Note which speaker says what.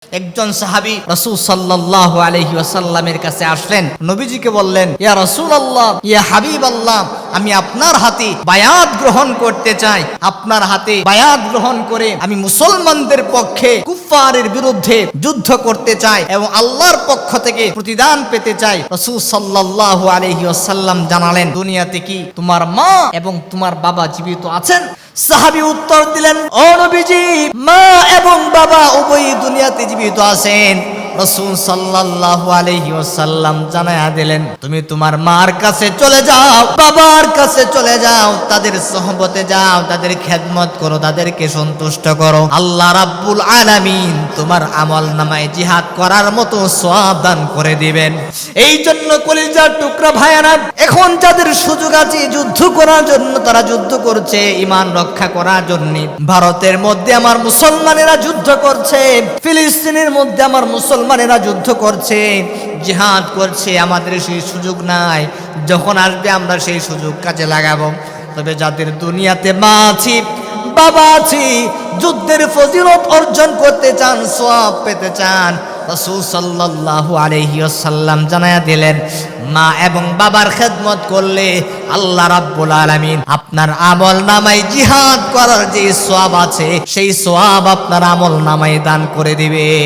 Speaker 1: একজন সাহাবী রাসূল সাল্লাল্লাহু আলাইহি ওয়াসাল্লামের কাছে আসলেন, নবীজিকে বললেন, ইয়া রাসূলুল্লাহ, ইয়া হাবিবাল্লাহ, আমি আপনার হাতে বায়াত গ্রহণ করতে চাই। আপনার হাতে বায়াত গ্রহণ করে আমি মুসলমানদের পক্ষে কুফফারের বিরুদ্ধে যুদ্ধ করতে চাই এবং আল্লাহর পক্ষ থেকে প্রতিদান পেতে চাই। রাসূল সাল্লাল্লাহু আলাইহি ওয়াসাল্লাম জানালেন, দুনিয়াতে কি তোমার মা এবং তোমার বাবা জীবিত আছেন? সাহাবী উত্তর দিলেন, ও নবীজি, মা এবং বাবা উভয়ই দুনিয়াতে জীবিত আছেন। রাসূল সাল্লাল্লাহু আলাইহি ওয়াসাল্লাম জানায়া দিলেন, তুমি তোমার মার কাছে চলে যাও, বাবার কাছে চলে যাও, তাদের সোহবতে যাও, তাদের খেদমত করো, তাদেরকে সন্তুষ্ট করো। আল্লাহ রাব্বুল আলামিন তোমার আমলনামায় জিহাদ করার মতো সওয়াব দান করে দিবেন। এই জন্য কলিজার টুকরা ভাইয়ারা, এখন যাদের সুযোগ আছে যুদ্ধ করার জন্য তারা যুদ্ধ করছে, ঈমান রক্ষা করার জন্য। ভারতের মধ্যে আমার মুসলমানেরা যুদ্ধ করছে, ফিলিস্তিনের মধ্যে আমার মুসলমানেরা যুদ্ধ করছে, জিহাদ করছে। আমাদের সেই সুযোগ নাই। যখন আসবে আমরা সেই সুযোগ কাজে লাগাবো। তবে যাদের দুনিয়াতে মা আছে, বাবা আছে, যুদ্ধের ফজিলত অর্জন করতে চান, সওয়াব পেতে চান, রাসূল সাল্লাল্লাহু আলাইহি ওয়াসাল্লাম জানায়া দিলেন, মা এবং বাবার খেদমত করলে আল্লাহ রাব্বুল আলামিন আপনার আমলনামায় জিহাদ করার যে সওয়াব আছে সেই সওয়াব আপনার আমলনামায় দান করে দিবে।